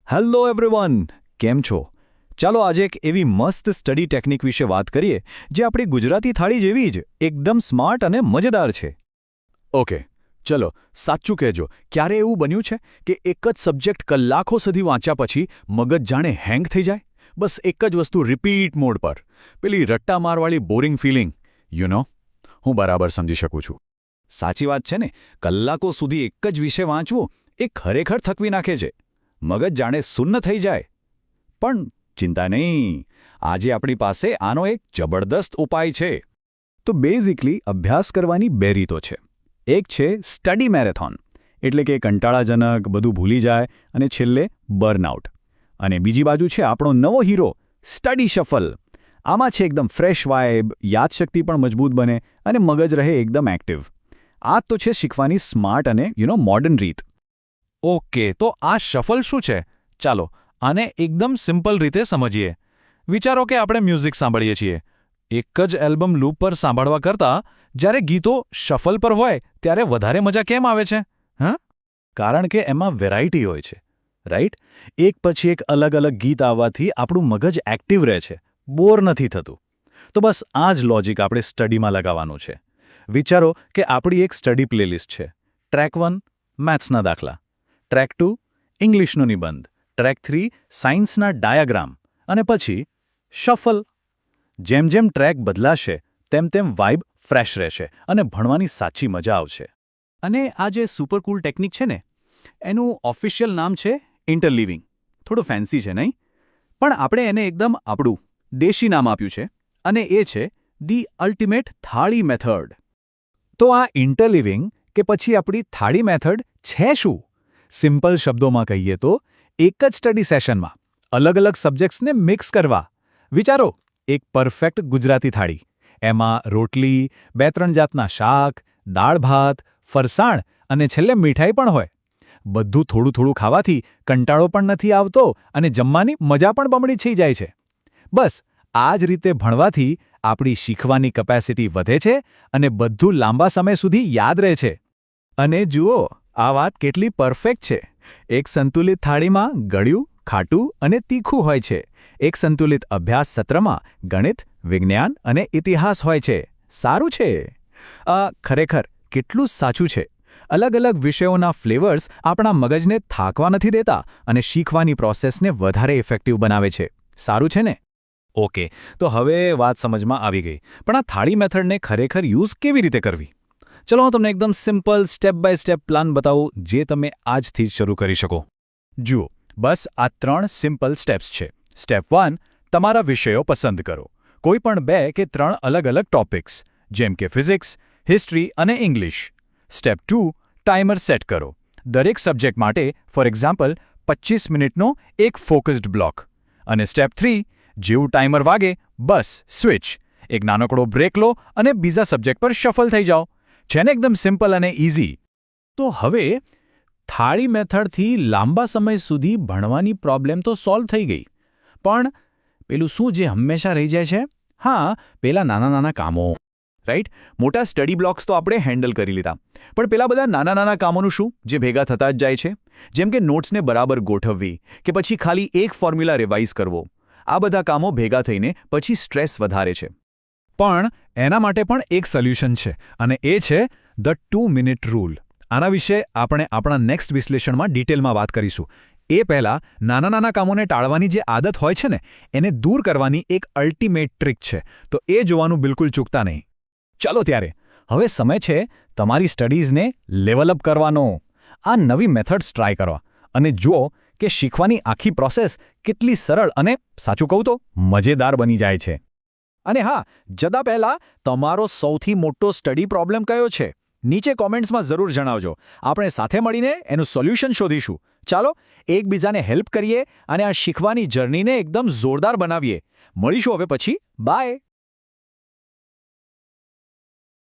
Hello everyone, કેમ છો? ચાલો આજે એક એવી મસ્ત સ્ટડી ટેકનિક વિશે વાત કરીએ જે આપણી ગુજરાતી થાળી જેવી જ એકદમ સ્માર્ટ અને મજેદાર છે. ઓકે, ચલો સાચું કહેજો, ક્યારે એવું બન્યું છે કે એક જ સબ્જેક્ટ કલાકો સુધી વાંચ્યા પછી મગજ જાણે હેંગ થઈ જાય? બસ એક જ વસ્તુ રિપીટ મોડ પર, પેલી રટ્ટા મારવાળી બોરિંગ ફિલિંગ, હું બરાબર સમજી શકું છું. સાચી વાત છે ને. કલાકો સુધી એક જ વિષય વાંચવું એ ખરેખર થકવી નાખે છે. મગજ જાણે શૂન્ય થઈ જાય. પણ ચિંતા નહીં, આજે આપણી પાસે આનો એક જબરદસ્ત ઉપાય છે. તો બેઝિકલી અભ્યાસ કરવાની બે રીતો છે. એક છે સ્ટડી મેરેથોન, એટલે કે કંટાળાજનક બધું ભૂલી જાય અને છેલ્લે બર્નઆઉટ. અને બીજી બાજુ છે આપણો નવો હીરો સ્ટડી શફલ. આમાં છે એકદમ ફ્રેશ વાઇબ, યાદશક્તિ પણ મજબૂત બને અને મગજ રહે એકદમ એક્ટિવ. આ તો છે શીખવાની સ્માર્ટ અને મોડર્ન રીત. ઓકે, તો આ શફલ શું છે? ચાલો આને એકદમ સિમ્પલ રીતે સમજીએ. વિચારો કે આપણે મ્યુઝિક સાંભળીએ છીએ. એક જ એલ્બમ લૂપ પર સાંભળવા કરતાં જ્યારે ગીતો શફલ પર હોય ત્યારે વધારે મજા કેમ આવે છે? કારણ કે એમાં વેરાયટી હોય છે, રાઈટ? એક પછી એક અલગ અલગ ગીત આવવાથી આપણું મગજ એક્ટિવ રહે છે, બોર નથી થતું. તો બસ આ જ લોજિક આપણે સ્ટડીમાં લગાવવાનું છે. વિચારો કે આપણી એક સ્ટડી પ્લેલિસ્ટ છે. ટ્રેક 1 મેથ્સના દાખલા, ટ્રેક 2 ઇંગ્લિશનો નિબંધ, ટ્રેક 3 સાયન્સના ડાયાગ્રામ અને પછી શફલ. જેમ જેમ ટ્રેક બદલાશે તેમ તેમ વાઇબ ફ્રેશ રહેશે અને ભણવાની સાચી મજા આવશે. અને આ જે સુપર કૂલ ટેકનિક છે ને, એનું ઓફિશિયલ નામ છે ઇન્ટરલિવિંગ. થોડું ફેન્સી છે નહીં? પણ આપણે એને એકદમ આપણું દેશી નામ આપ્યું છે અને એ છે ધી અલ્ટિમેટ થાળી મેથડ. તો આ ઇન્ટરલિવિંગ કે પછી આપણી થાળી મેથડ છે શું? સિમ્પલ શબ્દોમાં કહીએ તો એક જ સ્ટડી સેશનમાં અલગ અલગ સબ્જેક્ટ્સને મિક્સ કરવા. વિચારો, એક પરફેક્ટ ગુજરાતી થાળી. એમાં રોટલી, 2-3 જાતના શાક, દાળ ભાત, ફરસાણ અને છેલ્લે મીઠાઈ પણ હોય. બધું થોડું થોડું ખાવાથી કંટાળો પણ નથી આવતો અને જમવાની મજા પણ બમણી થઈ જાય છે. બસ આ જ રીતે ભણવાથી આપણી શીખવાની કેપેસિટી વધે છે અને બધું લાંબા સમય સુધી યાદ રહે છે. અને જુઓ, આ વાત કેટલી પરફેક્ટ છે. એક સંતુલિત થાળીમાં ગળ્યું, ખાટું અને તીખું હોય છે. એક સંતુલિત અભ્યાસ સત્રમાં ગણિત, વિજ્ઞાન અને ઇતિહાસ હોય છે. સારું છે. ખરેખર કેટલું સાચું છે. અલગ અલગ વિષયોના ફ્લેવર્સ આપણા મગજને થાકવા નથી દેતા અને શીખવાની પ્રોસેસને વધારે ઇફેક્ટિવ બનાવે છે. સારું છે ને? ઓકે, તો હવે વાત સમજમાં આવી ગઈ. પણ આ થાળી મેથડને ખરેખર યુઝ કેવી રીતે કરવી? ચલો હું તમને એકદમ simple step by step plan બતાવું જે તમે આજથી જ શરૂ કરી શકો. જુઓ, બસ આ 3 સિમ્પલ સ્ટેપ્સ છે. સ્ટેપ 1, તમારા વિષયો પસંદ કરો. કોઈ પણ 2 કે 3 અલગ અલગ ટોપિક્સ, જેમ કે ફિઝિક્સ, હિસ્ટ્રી અને ઇંગ્લિશ. સ્ટેપ 2, ટાઈમર સેટ કરો. દરેક સબ્જેક્ટ માટે ફોર એક્ઝામ્પલ 25 મિનિટનો એક ફોકસ્ડ બ્લોક. અને સ્ટેપ 3, જેવું ટાઈમર વાગે બસ સ્વિચ. એક નાનકડો બ્રેક લો અને બીજા સબ્જેક્ટ પર શફલ થઈ જાઓ. છે ને એકદમ સિમ્પલ અને ઇઝી? તો હવે થાળી મેથડથી લાંબા સમય સુધી ભણવાની પ્રોબ્લેમ તો સોલ્વ થઈ ગઈ. પણ પેલું શું જે હંમેશા રહી જાય છે? પેલા નાના નાના કામો, રાઈટ? મોટા સ્ટડી બ્લોક્સ તો આપણે હેન્ડલ કરી લીધા, પણ પેલા બધા નાના નાના કામોનું શું જે ભેગા થતા જ જાય છે? જેમ કે નોટ્સને બરાબર ગોઠવવી કે પછી ખાલી એક ફોર્મ્યુલા રિવાઇઝ કરવો. આ બધા કામો ભેગા થઈને પછી સ્ટ્રેસ વધારે છે. પણ એના માટે પણ એક સોલ્યુશન છે અને એ છે ધ 2 મિનિટ રૂલ. આના વિશે આપણે આપણા નેક્સ્ટ વિશ્લેષણમાં ડિટેલમાં વાત કરીશું. એ પહેલાં નાના નાના કામોને ટાળવાની જે આદત હોય છે ને, એને દૂર કરવાની એક અલ્ટિમેટ ટ્રીક છે. તો એ જોવાનું બિલકુલ ચૂકતા નહીં. ચલો ત્યારે, હવે સમય છે તમારી સ્ટડીઝને લેવલ અપ કરવાનો. આ નવી મેથડ્સ ટ્રાય કરવા અને જુઓ કે શીખવાની આખી પ્રોસેસ કેટલી સરળ અને સાચું કહું તો મજેદાર બની જાય છે. અને જતા પહેલાં તમારો સૌથી મોટો સ્ટડી પ્રોબ્લેમ કયો છે? નીચે કોમેન્ટ્સમાં જરૂર જણાવજો. આપણે સાથે મળીને એનું સોલ્યુશન શોધીશું. ચાલો એકબીજાને હેલ્પ કરીએ અને આ શીખવાની જર્નીને એકદમ જોરદાર બનાવીએ. મળીશું હવે પછી. બાય.